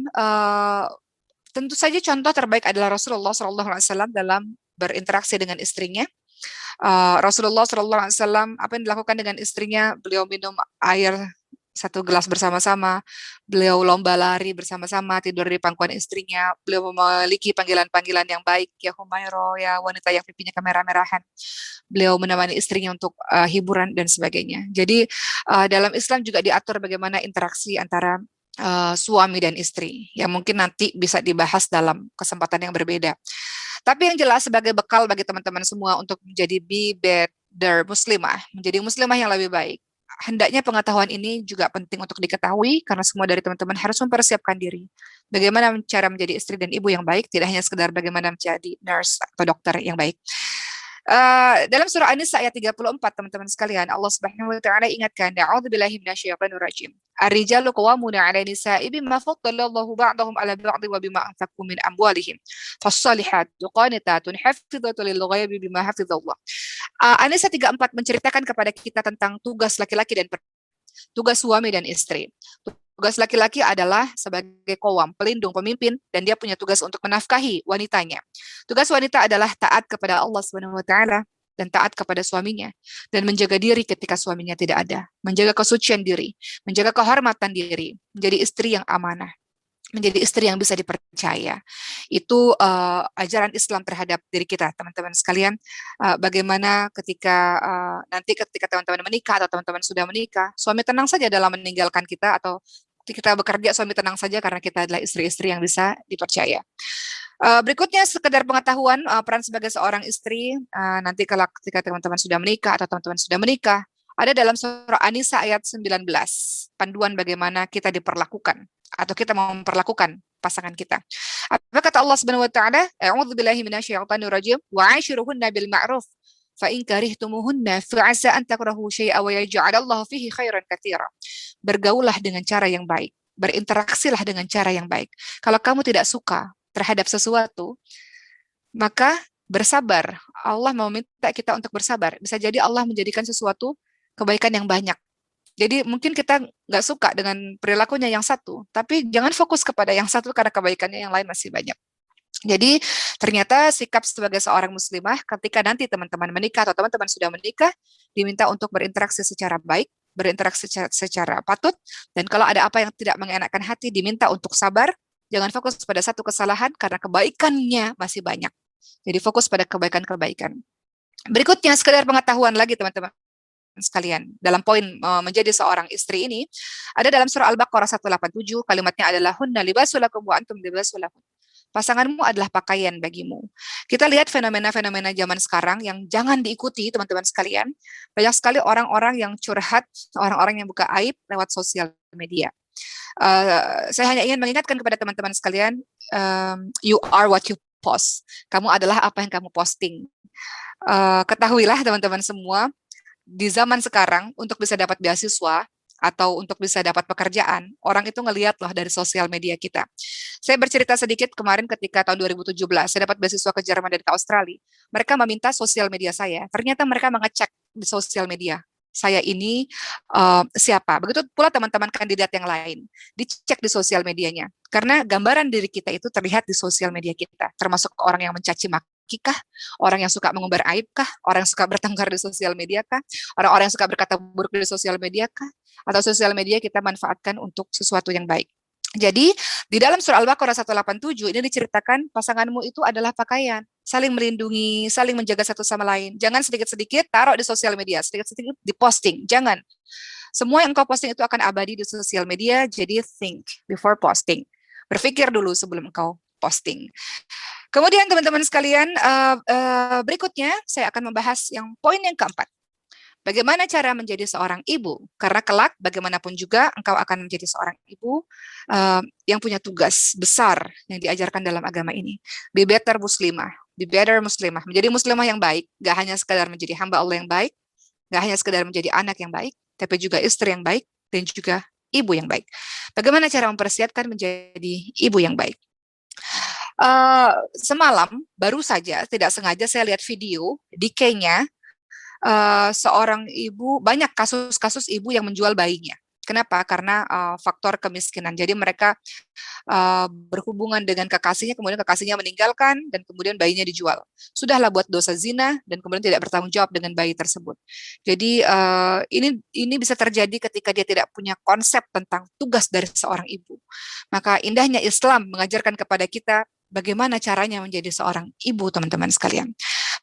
tentu saja contoh terbaik adalah Rasulullah SAW dalam berinteraksi dengan istrinya. Rasulullah SAW, apa yang dilakukan dengan istrinya? Beliau minum air satu gelas bersama-sama, beliau lomba lari bersama-sama, tidur di pangkuan istrinya, beliau memiliki panggilan-panggilan yang baik, ya Humairo, ya wanita yang pipinya kemerah-merahan. Beliau menemani istrinya untuk hiburan dan sebagainya. Jadi dalam Islam juga diatur bagaimana interaksi antara suami dan istri, yang mungkin nanti bisa dibahas dalam kesempatan yang berbeda. Tapi yang jelas sebagai bekal bagi teman-teman semua untuk menjadi be better muslimah, menjadi muslimah yang lebih baik. Hendaknya pengetahuan ini juga penting untuk diketahui karena semua dari teman-teman harus mempersiapkan diri. Bagaimana cara menjadi istri dan ibu yang baik, tidak hanya sekedar bagaimana menjadi nurse atau dokter yang baik. Dalam surah An-Nisa ayat 34, teman-teman sekalian, Allah Subhanahu wa taala ingatkan, a'udzubillahi minasyaitonir rajim. Ar-rijalu qawwamuna 'ala nisa'i bima faddalallahu ba'dahum 'ala ba'dhin wa bima anfaqu min amwalihim. Fas-salihatu qanitatun hafizatun lil ghaibi bima hafizallah. An-Nisa 34 menceritakan kepada kita tentang tugas laki-laki dan tugas suami dan istri. Tugas laki-laki adalah sebagai kowam, pelindung, pemimpin, dan dia punya tugas untuk menafkahi wanitanya. Tugas wanita adalah taat kepada Allah Subhanahu wa taala dan taat kepada suaminya dan menjaga diri ketika suaminya tidak ada, menjaga kesucian diri, menjaga kehormatan diri, menjadi istri yang amanah, menjadi istri yang bisa dipercaya. Itu ajaran Islam terhadap diri kita, teman-teman sekalian. Bagaimana ketika nanti ketika teman-teman menikah atau teman-teman sudah menikah, suami tenang saja dalam meninggalkan kita, atau kita bekerja, suami tenang saja karena kita adalah istri-istri yang bisa dipercaya. Berikutnya sekedar pengetahuan peran sebagai seorang istri, nanti kalau ketika teman-teman sudah menikah atau teman-teman sudah menikah, ada dalam surah An-Nisa ayat 19, panduan bagaimana kita diperlakukan atau kita mau memperlakukan pasangan kita. Apa kata Allah Subhanahu wa taala? A'udzubillahi minasyaitonir rajim wa 'ashiruhunna bil ma'ruf fa in karihtumuhunna fa 'asa an takrahu syai'an wa yaj'alallahu fihi khairan katsira. Bergaulah dengan cara yang baik, berinteraksilah dengan cara yang baik. Kalau kamu tidak suka terhadap sesuatu, maka bersabar. Allah mau minta kita untuk bersabar. Bisa jadi Allah menjadikan sesuatu kebaikan yang banyak. Jadi mungkin kita nggak suka dengan perilakunya yang satu, tapi jangan fokus kepada yang satu karena kebaikannya yang lain masih banyak. Jadi ternyata sikap sebagai seorang muslimah ketika nanti teman-teman menikah atau teman-teman sudah menikah, diminta untuk berinteraksi secara baik, berinteraksi secara patut, dan kalau ada apa yang tidak mengenakan hati, diminta untuk sabar, jangan fokus pada satu kesalahan karena kebaikannya masih banyak. Jadi fokus pada kebaikan-kebaikan. Berikutnya sekedar pengetahuan lagi teman-teman sekalian. Dalam poin menjadi seorang istri ini ada dalam surah Al-Baqarah 187, kalimatnya adalah hunna libasul lakum wa antum libasul lahun. Pasanganmu adalah pakaian bagimu. Kita lihat fenomena-fenomena zaman sekarang yang jangan diikuti teman-teman sekalian. Banyak sekali orang-orang yang curhat, orang-orang yang buka aib lewat sosial media. Saya hanya ingin mengingatkan kepada teman-teman sekalian, you are what you post. Kamu adalah apa yang kamu posting. Ketahuilah teman-teman semua, di zaman sekarang untuk bisa dapat beasiswa atau untuk bisa dapat pekerjaan, orang itu ngelihat loh dari sosial media kita. Saya bercerita sedikit kemarin ketika tahun 2017, saya dapat beasiswa ke Jerman dan ke Australia. Mereka meminta sosial media saya. Ternyata mereka mengecek di sosial media. Saya ini siapa. Begitu pula teman-teman kandidat yang lain. Dicek di sosial medianya. Karena gambaran diri kita itu terlihat di sosial media kita. Termasuk orang yang mencaci maki kah? Orang yang suka mengumbar aib kah? Orang yang suka bertengkar di sosial media kah? Orang-orang yang suka berkata buruk di sosial media kah? Atau sosial media kita manfaatkan untuk sesuatu yang baik. Jadi, di dalam surah Al-Baqarah 187 ini diceritakan pasanganmu itu adalah pakaian, saling melindungi, saling menjaga satu sama lain. Jangan sedikit-sedikit taruh di sosial media, sedikit-sedikit diposting. Jangan. Semua yang kau posting itu akan abadi di sosial media, jadi think before posting. Berpikir dulu sebelum kau posting. Kemudian teman-teman sekalian, berikutnya saya akan membahas yang poin yang keempat. Bagaimana cara menjadi seorang ibu? Karena kelak bagaimanapun juga engkau akan menjadi seorang ibu yang punya tugas besar yang diajarkan dalam agama ini. Be better muslimah, be better muslimah. Menjadi muslimah yang baik, gak hanya sekadar menjadi hamba Allah yang baik, gak hanya sekadar menjadi anak yang baik, tapi juga istri yang baik dan juga ibu yang baik. Bagaimana cara mempersiapkan menjadi ibu yang baik? Semalam baru saja tidak sengaja saya lihat video di Kenya. Seorang ibu, banyak kasus-kasus ibu yang menjual bayinya. Kenapa? Karena faktor kemiskinan. Jadi mereka berhubungan dengan kekasihnya, kemudian kekasihnya meninggalkan, dan kemudian bayinya dijual. Sudahlah buat dosa zina, dan kemudian tidak bertanggung jawab dengan bayi tersebut. Jadi ini bisa terjadi ketika dia tidak punya konsep tentang tugas dari seorang ibu. Maka indahnya Islam mengajarkan kepada kita bagaimana caranya menjadi seorang ibu, teman-teman sekalian.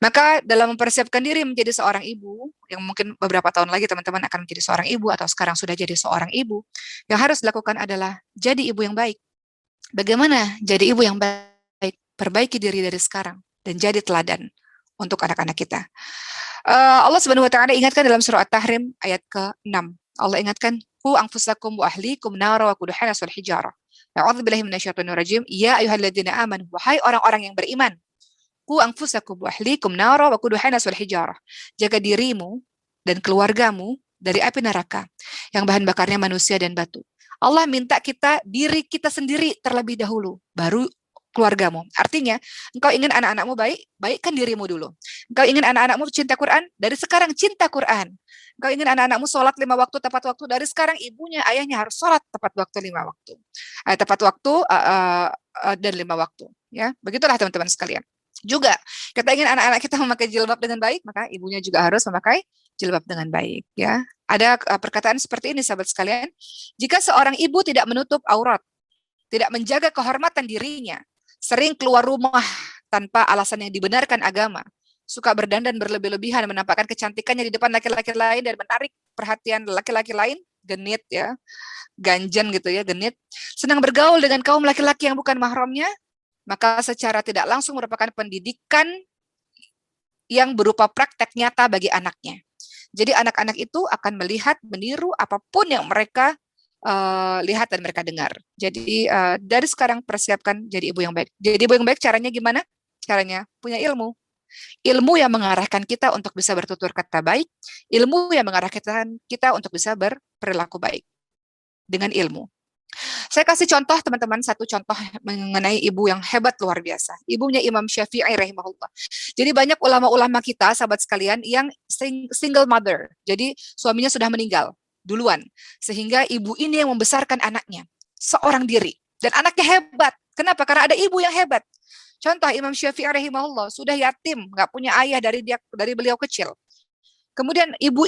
Maka dalam mempersiapkan diri menjadi seorang ibu, yang mungkin beberapa tahun lagi teman-teman akan menjadi seorang ibu atau sekarang sudah jadi seorang ibu, yang harus dilakukan adalah jadi ibu yang baik. Bagaimana jadi ibu yang baik? Perbaiki diri dari sekarang dan jadi teladan untuk anak-anak kita. Allah Subhanahu wa taala ingatkan dalam surah At-Tahrim ayat ke-6. Allah ingatkan, "Qu anfusakum wa ahlikum nara wa quduha wal hijarah." A'udzubillahi minasyaitonir rajim. Ya ayyuhalladzina amanu, wahai orang-orang yang beriman, ku anfusakum wa ahlikum nara wa quduha wal hijarah. Jaga dirimu dan keluargamu dari api neraka yang bahan bakarnya manusia dan batu. Allah minta kita, diri kita sendiri terlebih dahulu, baru keluargamu. Artinya, engkau ingin anak-anakmu baik, baikkan dirimu dulu. Engkau ingin anak-anakmu cinta Quran, dari sekarang cinta Quran. Engkau ingin anak-anakmu sholat 5 waktu tepat waktu, dari sekarang ibunya, ayahnya harus sholat tepat waktu 5 waktu. Tepat waktu dan 5 waktu. Ya, begitulah teman-teman sekalian. Juga kita ingin anak-anak kita memakai jilbab dengan baik, maka ibunya juga harus memakai jilbab dengan baik. Ya, ada perkataan seperti ini, sahabat sekalian. Jika seorang ibu tidak menutup aurat, tidak menjaga kehormatan dirinya, sering keluar rumah tanpa alasan yang dibenarkan agama, suka berdandan berlebih-lebihan, menampakkan kecantikannya di depan laki-laki lain dan menarik perhatian laki-laki lain, genit ya, ganjen gitu ya, genit, senang bergaul dengan kaum laki-laki yang bukan mahramnya, maka secara tidak langsung merupakan pendidikan yang berupa praktek nyata bagi anaknya. Jadi anak-anak itu akan melihat, meniru apapun yang mereka lihat dan mereka dengar. Jadi dari sekarang persiapkan jadi ibu yang baik. Jadi ibu yang baik caranya gimana? Caranya punya ilmu. Ilmu yang mengarahkan kita untuk bisa bertutur kata baik, ilmu yang mengarahkan kita untuk bisa berperilaku baik dengan ilmu. Saya kasih contoh teman-teman, satu contoh mengenai ibu yang hebat luar biasa. Ibunya Imam Syafi'i rahimahullah. Jadi banyak ulama-ulama kita, sahabat sekalian, yang single mother. Jadi suaminya sudah meninggal duluan. Sehingga ibu ini yang membesarkan anaknya. Seorang diri. Dan anaknya hebat. Kenapa? Karena ada ibu yang hebat. Contoh Imam Syafi'i rahimahullah, sudah yatim, nggak punya ayah dari beliau kecil. Kemudian ibu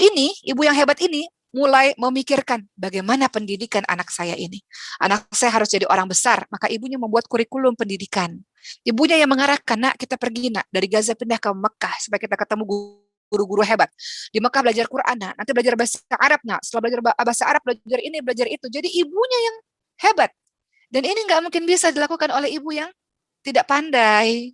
yang hebat ini, mulai memikirkan bagaimana pendidikan anak saya ini. Anak saya harus jadi orang besar, maka ibunya membuat kurikulum pendidikan. Ibunya yang mengarahkan, nak kita pergi nak dari Gaza pindah ke Mekah supaya kita ketemu guru-guru hebat. Di Mekah belajar Quran, nak. Nanti belajar bahasa Arab, nak. Setelah belajar bahasa Arab, belajar ini, belajar itu. Jadi ibunya yang hebat. Dan ini nggak mungkin bisa dilakukan oleh ibu yang tidak pandai.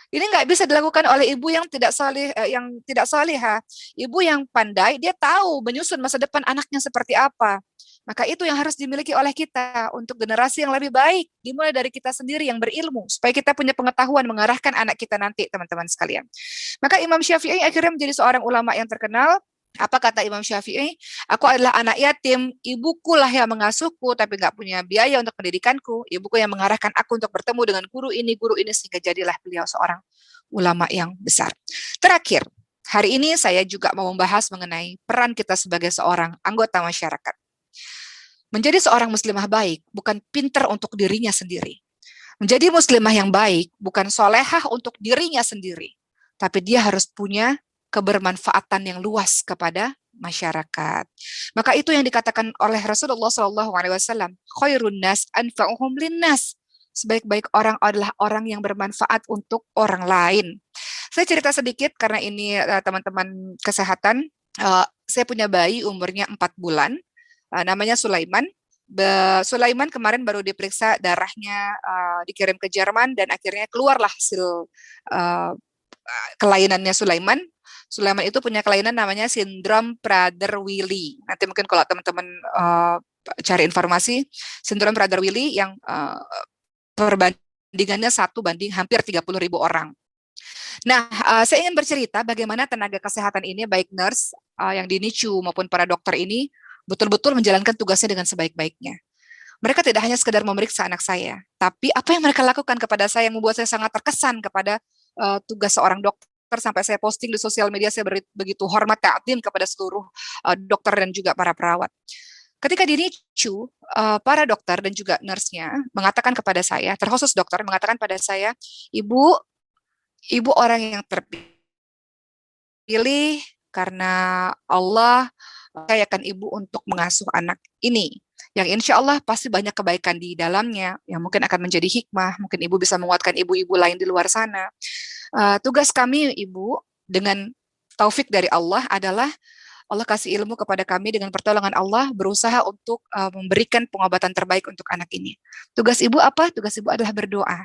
Ini nggak bisa dilakukan oleh ibu yang tidak saleh, yang tidak salihah. Ibu yang pandai, dia tahu menyusun masa depan anaknya seperti apa. Maka itu yang harus dimiliki oleh kita untuk generasi yang lebih baik. Dimulai dari kita sendiri yang berilmu, supaya kita punya pengetahuan mengarahkan anak kita nanti, teman-teman sekalian. Maka Imam Syafi'i akhirnya menjadi seorang ulama yang terkenal. Apa kata Imam Syafi'i? Aku adalah anak yatim, ibuku lah yang mengasuhku, tapi nggak punya biaya untuk pendidikanku. Ibuku yang mengarahkan aku untuk bertemu dengan guru ini, sehingga jadilah beliau seorang ulama yang besar. Terakhir, hari ini saya juga mau membahas mengenai peran kita sebagai seorang anggota masyarakat. Menjadi seorang muslimah baik bukan pinter untuk dirinya sendiri. Menjadi muslimah yang baik bukan solehah untuk dirinya sendiri, tapi dia harus punya kebermanfaatan yang luas kepada masyarakat. Maka itu yang dikatakan oleh Rasulullah SAW, khairun nas anfa'uhum linnas. Sebaik-baik orang adalah orang yang bermanfaat untuk orang lain. Saya cerita sedikit karena ini teman-teman kesehatan. Saya punya bayi umurnya 4 bulan, namanya Sulaiman. Sulaiman kemarin baru diperiksa darahnya, dikirim ke Jerman dan akhirnya keluarlah hasil kelainannya Sulaiman. Sulaiman itu punya kelainan namanya sindrom Prader-Willi. Nanti mungkin kalau teman-teman cari informasi, sindrom Prader-Willi yang perbandingannya 1 banding hampir 30.000 orang. Nah, saya ingin bercerita bagaimana tenaga kesehatan ini, baik nurse yang di NICU maupun para dokter ini, betul-betul menjalankan tugasnya dengan sebaik-baiknya. Mereka tidak hanya sekedar memeriksa anak saya, tapi apa yang mereka lakukan kepada saya yang membuat saya sangat terkesan kepada tugas seorang dokter. Sampai saya posting di sosial media, saya begitu hormat ta'zim kepada seluruh dokter dan juga para perawat. Ketika di NICU, para dokter dan juga nurse-nya mengatakan kepada saya, terkhusus dokter mengatakan pada saya, ibu orang yang terpilih karena Allah percayakan ibu untuk mengasuh anak ini, yang insya Allah pasti banyak kebaikan di dalamnya, yang mungkin akan menjadi hikmah, mungkin ibu bisa menguatkan ibu-ibu lain di luar sana. Tugas kami ibu dengan taufik dari Allah adalah Allah kasih ilmu kepada kami dengan pertolongan Allah berusaha untuk memberikan pengobatan terbaik untuk anak ini. Tugas ibu apa? Tugas ibu adalah berdoa.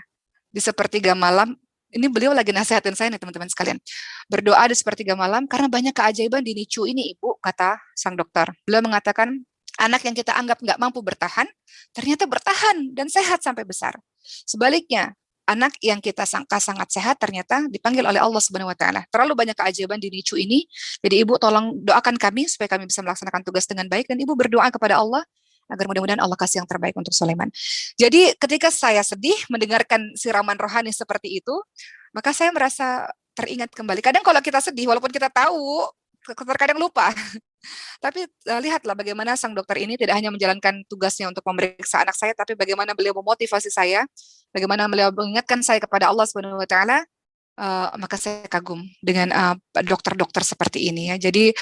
Di sepertiga malam, ini beliau lagi nasihatin saya nih teman-teman sekalian. Berdoa di sepertiga malam karena banyak keajaiban di NICU ini ibu, kata sang dokter. Beliau mengatakan anak yang kita anggap nggak mampu bertahan, ternyata bertahan dan sehat sampai besar. Sebaliknya, anak yang kita sangka sangat sehat ternyata dipanggil oleh Allah Subhanahu wa taala. Terlalu banyak keajaiban di NICU ini. Jadi ibu tolong doakan kami supaya kami bisa melaksanakan tugas dengan baik, dan ibu berdoa kepada Allah agar mudah-mudahan Allah kasih yang terbaik untuk Sulaiman. Jadi ketika saya sedih mendengarkan siraman rohani seperti itu, maka saya merasa teringat kembali. Kadang kalau kita sedih walaupun kita tahu, terkadang lupa. Tapi lihatlah bagaimana sang dokter ini tidak hanya menjalankan tugasnya untuk memeriksa anak saya, tapi bagaimana beliau memotivasi saya, bagaimana beliau mengingatkan saya kepada Allah Subhanahu wa taala. Maka saya kagum dengan dokter-dokter seperti ini ya. Jadi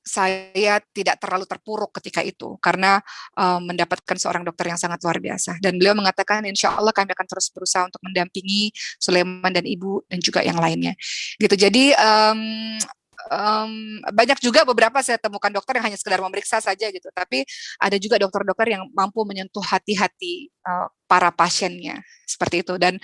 saya tidak terlalu terpuruk ketika itu karena mendapatkan seorang dokter yang sangat luar biasa, dan beliau mengatakan insya Allah kami akan terus berusaha untuk mendampingi Sulaiman dan ibu dan juga yang lainnya gitu. Jadi banyak juga beberapa saya temukan dokter yang hanya sekedar memeriksa saja gitu, tapi ada juga dokter-dokter yang mampu menyentuh hati-hati para pasiennya seperti itu, dan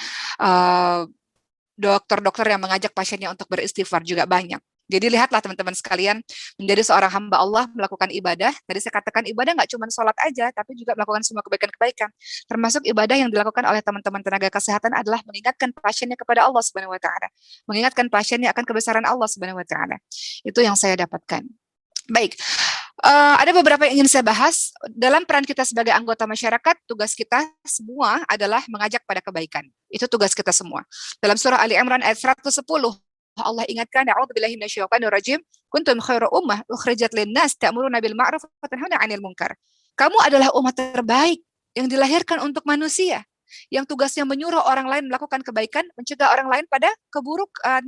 dokter-dokter yang mengajak pasiennya untuk beristighfar juga banyak. Jadi lihatlah teman-teman sekalian, menjadi seorang hamba Allah melakukan ibadah. Tadi saya katakan ibadah nggak cuma sholat aja, tapi juga melakukan semua kebaikan-kebaikan. Termasuk ibadah yang dilakukan oleh teman-teman tenaga kesehatan adalah mengingatkan pasiennya kepada Allah Subhanahu wa taala. Mengingatkan pasiennya akan kebesaran Allah Subhanahu wa taala. Itu yang saya dapatkan. Baik. Ada beberapa yang ingin saya bahas. Dalam peran kita sebagai anggota masyarakat, tugas kita semua adalah mengajak pada kebaikan. Itu tugas kita semua. Dalam surah Ali Imran ayat 110, Allah ingatkan, a'udzubillahi minasyaitonir rajim, kuntum khairu ummah ukhrijat lin-nas ta'muruna bil ma'ruf wa tanhauna 'anil munkar. Kamu adalah umat terbaik yang dilahirkan untuk manusia. yang tugasnya menyuruh orang lain melakukan kebaikan, mencegah orang lain pada keburukan.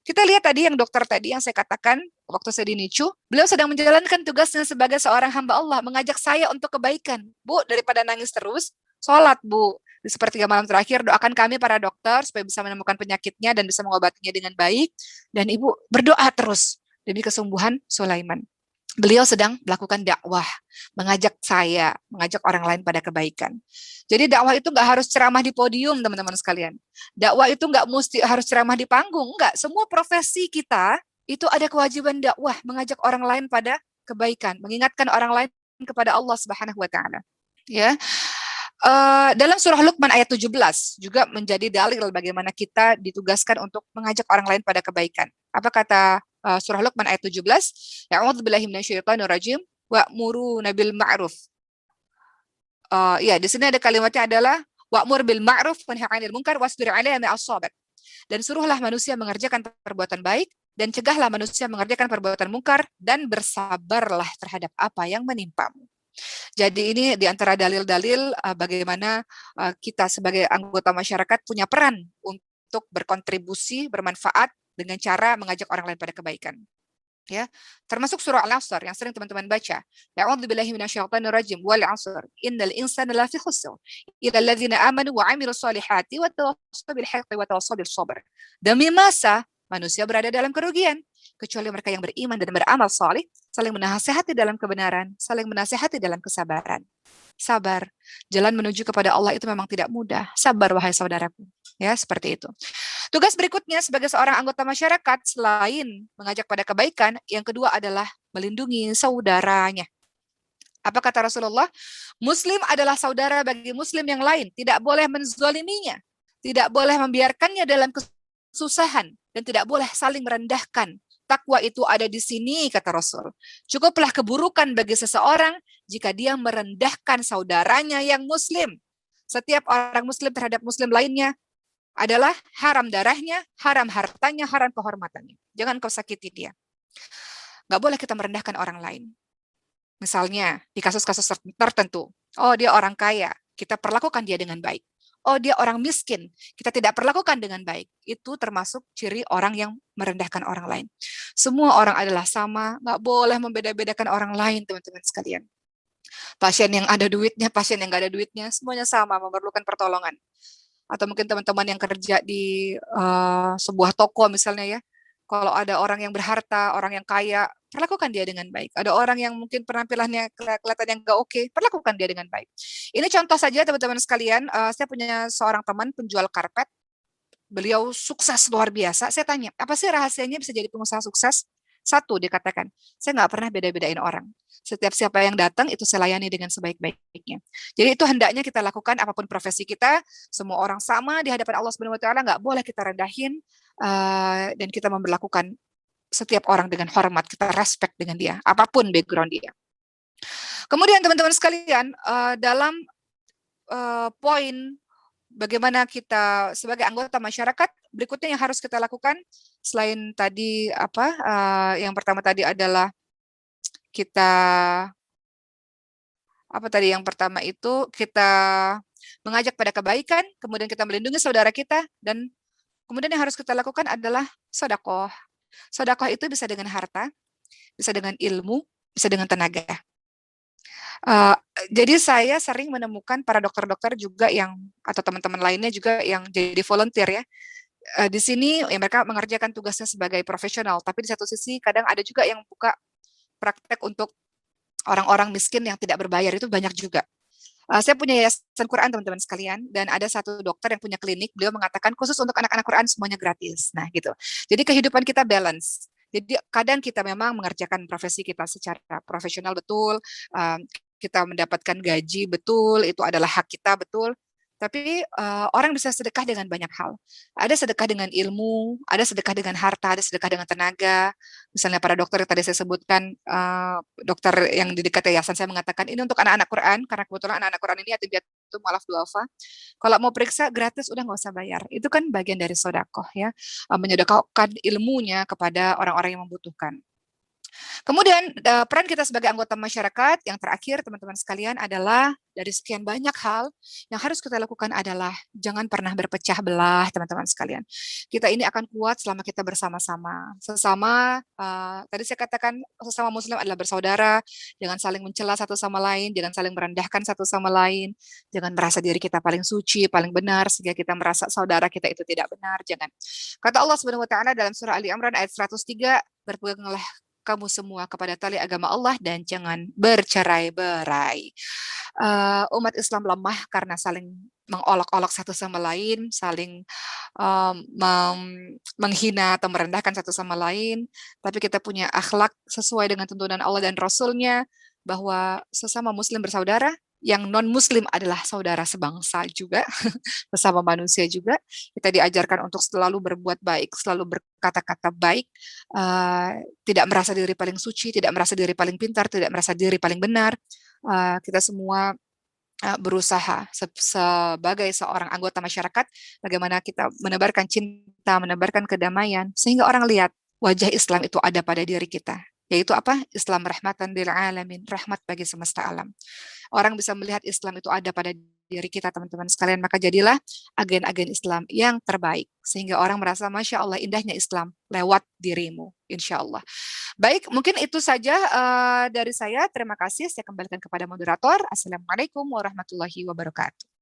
Kita lihat tadi yang dokter tadi yang saya katakan waktu saya di NICU, beliau sedang menjalankan tugasnya sebagai seorang hamba Allah, mengajak saya untuk kebaikan. Bu, daripada nangis terus, sholat Bu. Di sepertiga malam terakhir, doakan kami para dokter supaya bisa menemukan penyakitnya dan bisa mengobatinya dengan baik. Dan Ibu berdoa terus demi kesembuhan Sulaiman. Beliau sedang melakukan dakwah, mengajak saya, mengajak orang lain pada kebaikan. Jadi dakwah itu nggak harus ceramah di podium, teman-teman sekalian. Dakwah itu nggak mesti harus ceramah di panggung, nggak. Semua profesi kita itu ada kewajiban dakwah, mengajak orang lain pada kebaikan, mengingatkan orang lain kepada Allah Subhanahu wa taala. Ya. Dalam surah Luqman ayat 17 juga menjadi dalil bagaimana kita ditugaskan untuk mengajak orang lain pada kebaikan. Apa kata surah Luqman ayat 17? A'udzubillahi minasyaitonirrajim wa'muruna bil ma'ruf. Ya, di sini ada kalimatnya adalah wa'mur bil ma'ruf wanha 'anil munkar wasbir 'alaiha ma'as sabir. Dan suruhlah manusia mengerjakan perbuatan baik dan cegahlah manusia mengerjakan perbuatan mungkar dan bersabarlah terhadap apa yang menimpamu. Jadi ini di antara dalil-dalil bagaimana kita sebagai anggota masyarakat punya peran untuk berkontribusi, bermanfaat dengan cara mengajak orang lain pada kebaikan. Ya, termasuk surah Al-Asr yang sering teman-teman baca. A'udzubillahi minasyaitonirrajim wal 'asr innal insana lafi khusr illa alladzina amanu wa 'amilus solihati wa tawassaw bil haqqi wa tawassaw bis sabr. Demi masa manusia berada dalam kerugian kecuali mereka yang beriman dan beramal saleh, saling menasihati dalam kebenaran, saling menasihati dalam kesabaran. Sabar. Jalan menuju kepada Allah itu memang tidak mudah. Sabar wahai saudaraku. Ya, seperti itu. Tugas berikutnya sebagai seorang anggota masyarakat selain mengajak pada kebaikan, yang kedua adalah melindungi saudaranya. Apa kata Rasulullah? Muslim adalah saudara bagi muslim yang lain, tidak boleh menzaliminya, tidak boleh membiarkannya dalam kesusahan, dan tidak boleh saling merendahkan. Takwa itu ada di sini, kata Rasul. Cukuplah keburukan bagi seseorang jika dia merendahkan saudaranya yang muslim. Setiap orang muslim terhadap muslim lainnya adalah haram darahnya, haram hartanya, haram kehormatannya. Jangan kau sakiti dia. Gak boleh kita merendahkan orang lain. Misalnya, di kasus-kasus tertentu, oh dia orang kaya, kita perlakukan dia dengan baik. Oh dia orang miskin, kita tidak perlakukan dengan baik. Itu termasuk ciri orang yang merendahkan orang lain. Semua orang adalah sama, gak boleh membeda-bedakan orang lain, teman-teman sekalian. Pasien yang ada duitnya, pasien yang gak ada duitnya, semuanya sama, memerlukan pertolongan. Atau mungkin teman-teman yang kerja di sebuah toko misalnya ya, kalau ada orang yang berharta, orang yang kaya, perlakukan dia dengan baik. Ada orang yang mungkin penampilannya kelihatan yang gak oke, perlakukan dia dengan baik. Ini contoh saja teman-teman sekalian, saya punya seorang teman penjual karpet, beliau sukses luar biasa. Saya tanya, apa sih rahasianya bisa jadi pengusaha sukses? Satu, dikatakan, saya nggak pernah beda-bedain orang. Setiap siapa yang datang, itu saya layani dengan sebaik-baiknya. Jadi itu hendaknya kita lakukan apapun profesi kita, semua orang sama di hadapan Allah Subhanahu wa taala, nggak boleh kita rendahin, dan kita memperlakukan setiap orang dengan hormat, kita respect dengan dia, apapun background dia. Kemudian teman-teman sekalian, dalam poin bagaimana kita sebagai anggota masyarakat, berikutnya yang harus kita lakukan selain tadi yang pertama tadi adalah kita yang pertama itu kita mengajak pada kebaikan, kemudian kita melindungi saudara kita, dan kemudian yang harus kita lakukan adalah sedekah. Sedekah itu bisa dengan harta, bisa dengan ilmu, bisa dengan tenaga. Jadi saya sering menemukan para dokter-dokter juga atau teman-teman lainnya juga yang jadi volunteer ya. Di sini ya mereka mengerjakan tugasnya sebagai profesional, tapi di satu sisi kadang ada juga yang buka praktek untuk orang-orang miskin yang tidak berbayar, itu banyak juga. Saya punya yayasan Quran teman-teman sekalian, dan ada satu dokter yang punya klinik, beliau mengatakan khusus untuk anak-anak Quran semuanya gratis. Nah gitu. Jadi kehidupan kita balance. Jadi kadang kita memang mengerjakan profesi kita secara profesional betul, kita mendapatkan gaji betul, itu adalah hak kita betul. Tapi orang bisa sedekah dengan banyak hal. Ada sedekah dengan ilmu, ada sedekah dengan harta, ada sedekah dengan tenaga. Misalnya para dokter yang tadi saya sebutkan, dokter yang di dekat yayasan saya mengatakan ini untuk anak-anak Quran, karena kebetulan anak-anak Quran ini yatim piatu mu'allaf du'afa. Kalau mau periksa gratis udah nggak usah bayar. Itu kan bagian dari sedekah ya, menyedekahkan ilmunya kepada orang-orang yang membutuhkan. Kemudian, peran kita sebagai anggota masyarakat yang terakhir teman-teman sekalian adalah dari sekian banyak hal yang harus kita lakukan adalah jangan pernah berpecah belah teman-teman sekalian. Kita ini akan kuat selama kita bersama-sama. Sesama, tadi saya katakan sesama muslim adalah bersaudara, jangan saling mencela satu sama lain, jangan saling merendahkan satu sama lain, jangan merasa diri kita paling suci, paling benar, sehingga kita merasa saudara kita itu tidak benar, jangan. Kata Allah Subhanahu wa taala dalam surah Ali Imran ayat 103, berpeganglah kamu semua kepada tali agama Allah dan jangan bercerai-berai. Umat Islam lemah karena saling mengolok-olok satu sama lain, saling menghina atau merendahkan satu sama lain, tapi kita punya akhlak sesuai dengan tuntunan Allah dan Rasul-Nya, bahwa sesama muslim bersaudara, yang non-muslim adalah saudara sebangsa juga, sesama manusia juga. Kita diajarkan untuk selalu berbuat baik, selalu berkata-kata baik, tidak merasa diri paling suci, tidak merasa diri paling pintar, tidak merasa diri paling benar. Kita semua berusaha sebagai seorang anggota masyarakat, bagaimana kita menebarkan cinta, menebarkan kedamaian, sehingga orang lihat wajah Islam itu ada pada diri kita. Yaitu apa? Islam rahmatan lil alamin, rahmat bagi semesta alam. Orang bisa melihat Islam itu ada pada diri kita, teman-teman sekalian, maka jadilah agen-agen Islam yang terbaik. Sehingga orang merasa, Masya Allah, indahnya Islam lewat dirimu, insya Allah. Baik, mungkin itu saja dari saya. Terima kasih. Saya kembalikan kepada moderator. Assalamualaikum warahmatullahi wabarakatuh.